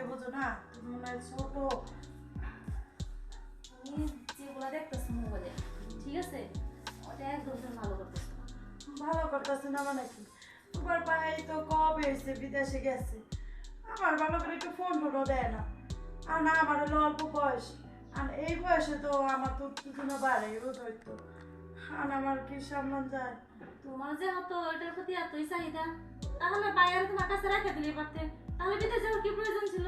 বুঝো না, তুমি মনে হয় ছোট। তুমি যেগুলো দেখতেছো মোবাইলে, ঠিক আছে, ওটা একদম তুমি ভালো করতেছো না। ভালো করতেছে না মানে কি? তোমার ভাই তো কবে এসে বিদেশে গেছে, আমার ভালো করে একটু ফোন টোনও দেয় না। আর না, আমার হলো অল্প বয়স, আর এই বয়সে তো আমার তো দুজনে বাড়ে বুঝোই তো। আর আমার কি সামলান যায়? তোমার যে হতো ওইটার প্রতি এতই চাহিদা, তাহলে বাইরে তোমার কাছে রেখে দিলে পারতে। তাহলে বিদেশ যাওয়ার কি প্রয়োজন ছিল?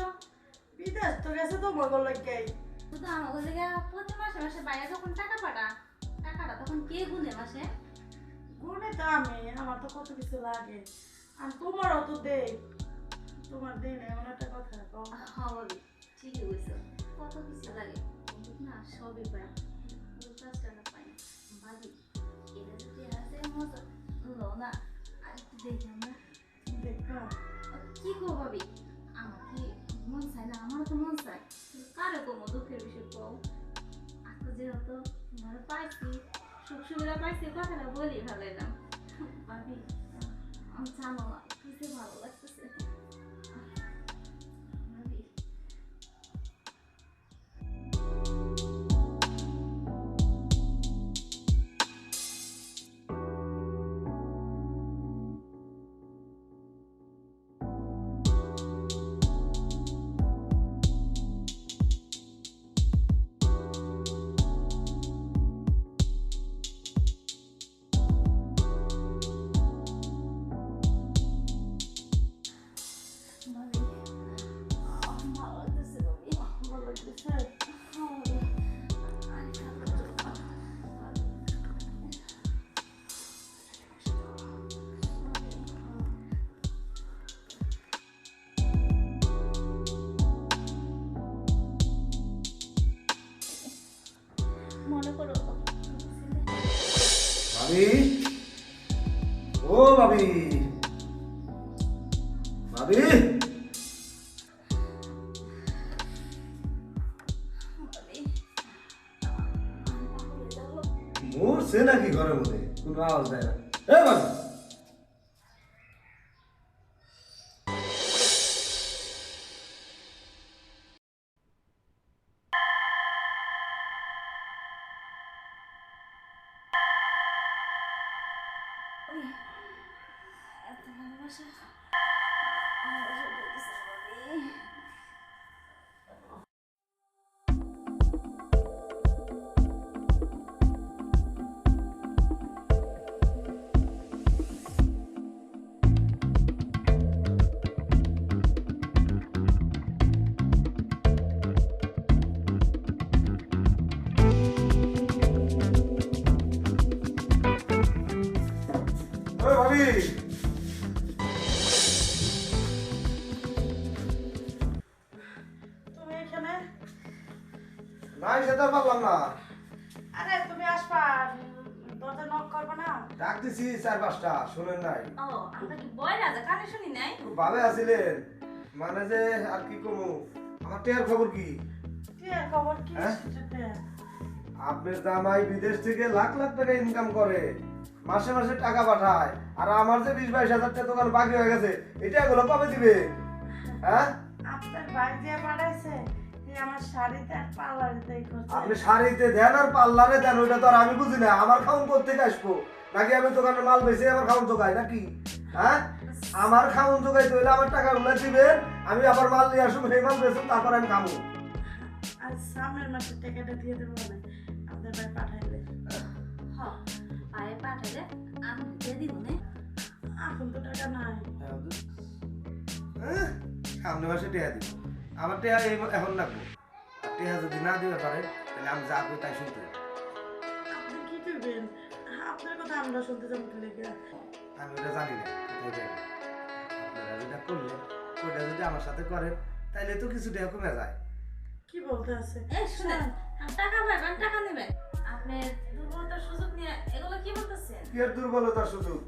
বিদেশ তো গেছে তো মগল লাগেই। শুধু আমাকে জায়গা প্রতি মাসে মাসে বাইরে যখন টাকা পাঠা, টাকাটা তখন কে গুনে মাসে? গুনে তো আমি, আমার তো কত কিছু লাগে, আর তোমারও তো দেই। তোমার দেই না এমন একটা কথা কও। হ্যাঁ বলি, ঠিকই বলছো, কত কিছু লাগে, কিন্তু না সবই পাই, 5 টাকা পাই না। ভাবি এটা যদি আছে মজা লো না, আর একটু দেখি আমরা। দেখো কি গো ভাবি, আমার কি মন চায় না? আমারও তো মন চায়, কিন্তু কারে কমো দুঃখের বিষয় কও। আজকে যেহেতু তোমার পাইছি, সুখ সুবিধা পাইছি, কথাটা বলি ভালো এলাম। ভাবি আমি জানো না কি যে ভালো লাগতেছে। ভাবি ভাবি ভালো লাগতেছে ভাবি। ভালো লাগতেছে। মনে করো ভাবি, ও ভাবি, ভাবি, মরছে নাকি ঘরের মধ্যে? কোনো আওয়াজ দেয় না। এ ভাবি, এত ভালোবাসা আমার সহ্য হইতেছে না ভাবি। ও ভাবি, তুমি এখানে? নাই সেটা পারলাম না। আরে তুমি আসবা, দরজা নক করবে না? ডাকতেছি 4-5টা, শোনেন নাই? ও আমরা কি বয় রাজা কানে শুনি নাই? খুব ভালো আছিলেন, মানে যে আর কি কমু, আমার টেয়ার খবর কি? টিয়ার খবর কি? হ্যাঁ? টিয়া। আপনার জামাই বিদেশ থেকে লাখ লাখ টাকা ইনকাম করে, মাসে মাসে টাকা পাঠায়, আর আমার যে 20-22 হাজার টাকা দোকান বাকি হয়ে গেছে, এটা এগুলো কবে দিবে? হ্যাঁ, আপনার ভাই যে পাঠাইছে, এই আমার শাড়িতে আর পার্লারেতেই করছে। আপনি শাড়িতে দেন আর পার্লারে দেন, ওইটা তো আর আমি বুঝি না। আমার খাউন কোত্থেকে আসবো? নাকি আমি দোকানে মাল বেচে আমার খাউন জোগাই নাকি? হ্যাঁ, আমার খাউন জোগাইতে হইলে আমার টাকা গুলো দিবেন, আমি আবার মাল নিয়ে আসবো, সেই মাল বেচুন, তারপর আমি খাবো। আর সামনের মাসের টাকাটা দিয়ে দেবো না আপনার ভাই পাঠাইলে। হ পায়ে পাঠাইলে আমি দিয়ে দিব না। এখন তো টাকা নাই। সামনে মাসে টেহা দিব, আমার টেহা এখন লাগবো। আর টেহা যদি না দিতে পারে, তাহলে আমি যা করি তাই শুনতে হবে। আপনি কি করবেন? আপনার কথা আমরা শুনতে যাবো লেগে। আমি ওটা জানি না কোথায় যাবো। আপনারা যেটা করলেন, ওটা যদি আমার সাথে করেন, তাহলে তো কিছু টেহা কমে যায়। কি বলতে আছে? এই শুনেন, টাকা পাইবেন, টাকা নেবেন, আপনি দুর্বলতার সুযোগ নিয়ে এগুলো কি বলতেছেন? কি আর দুর্বলতার সুযোগ?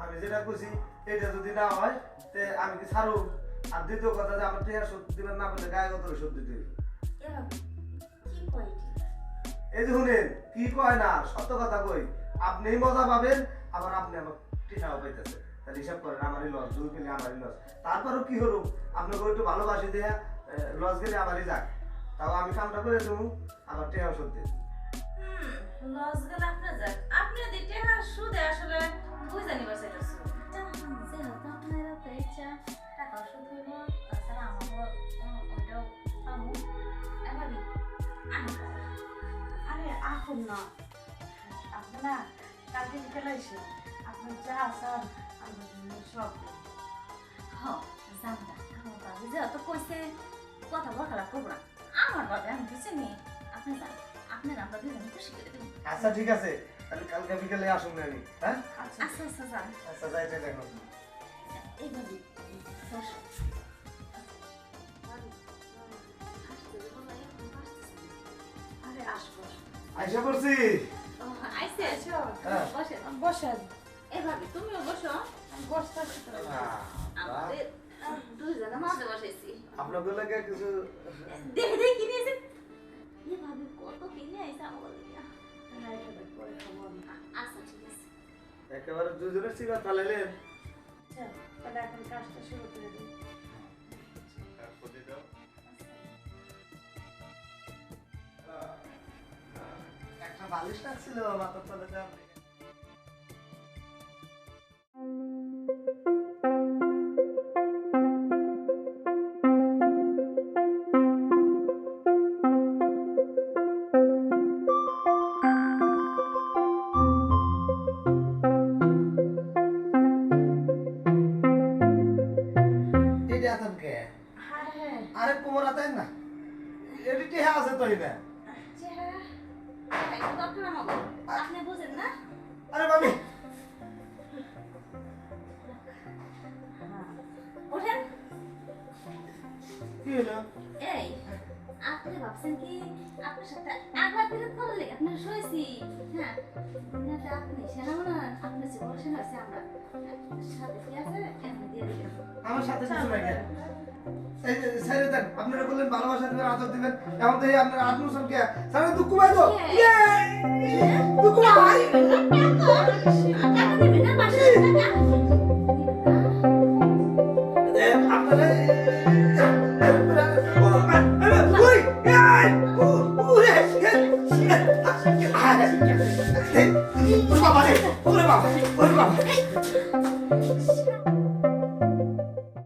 আমি যেটা কইছি, এটা যদি না হয়, তে আমি কি ছাড়ো? আর দ্বিতীয় কথা, যে আমার টেহা শোধ দিবেন না পেলে গায়ে কত শোধ দিতে হবে। এভাবে কি কয় এটি? এই যে শুনেন, কি কয় না, সত্য কথা কই, আপনিই মজা পাবেন, আবার আপনি আমার টেহাও পাইতেছে। তাহলে হিসাব করেন, আমারই লস, দুই পেলে আমারই লস। তারপরও কি হলো, আপনাকে একটু ভালোবাসি দেয়া লস গেলে আমারই যাক, তাও আমি কামটা করে দেবো, আমার টেহাও সত্যি। লস গেলে আপনার যাক, আপনি যদি টাকা সুদে আসলে বুঝে নিবার চাইতেছো, যেহেতু আপনারা তো ইচ্ছা টাকা সুদ হইব, তাছাড়া আমারও ওইটাও পাবো। ভাবি আরে এখন না, আপনি না কালকে বিকেলে এসে আপনি যা চান আমরা সব দেব। জানতা আমার বাবু যেহেতু কইছে কথা বলা করবো না, আমার বাবা আমি বুঝে নি, আপনি যান, আপনার আমরা দুজন খুশি করে দেবো। আচ্ছা ঠিক আছে, তাহলে কালকে বিকেলে আসুন না আমি, হ্যাঁ? আচ্ছা আচ্ছা আচ্ছা যান। আচ্ছা যাইতে দেখো। এই ভাবি বসো। আরে আসবো। আইসা পড়ছি। আইসে হ্যাঁ। বসেন। বসেন, এই ভাবি তুমিও বসো, আমি বসতে আসি তো। আমাদের দুইজনে মাঝে বসেছি। আপনাদের লাগে কিছু দেখে দেখে কি নিয়েছেন? এ ভাবি কত কিনে আইসা আমাকে লিগা। না, এটা দেখ, পরে খাবো আমি। আচ্ছা ঠিক আছে। একেবারে দুজনের সিবা চালাইলেন। আচ্ছা, তাহলে এখন কাজটা শুরু করে দিই। একটা বালিশ ছিল মাথার তলে দেওয়া। এটা আতঙ্কে হ্যাঁ হ্যাঁ, আরে কোমর আতেন না, এডিটে আছে তো এটা। চেহারা একটু দরকার আমাকে, আপনি বুঝেন না? আরে ভাবি ওঠেন। কি হলো? এই আপনি ভাবছেন কি আপনার সাথে একবার বিরোধ করার লেগে আপনার শুয়েছি? হ্যাঁ দুনিয়াতে আপনি সেনা মনে হয়, আপনার যে বড় সেনা আছে আমরা সাথে কি আছে এমনি দিয়ে দিলাম। আমার সাথে কিছু নাই কেন? এই যে স্যারে দেন, আপনারা বললেন ভালোবাসা দিবেন, আদর দিবেন, এখন তো এই আপনার আত্মসম্মান কে স্যারে দুঃখ পাই তো ইয়ে দুঃখ পাই। টাকা দিবেন না, পাঁচশো টাকা আপনারা ওই এই ওরে বাবা রে, ওরে বাবা, ওরে বাবা।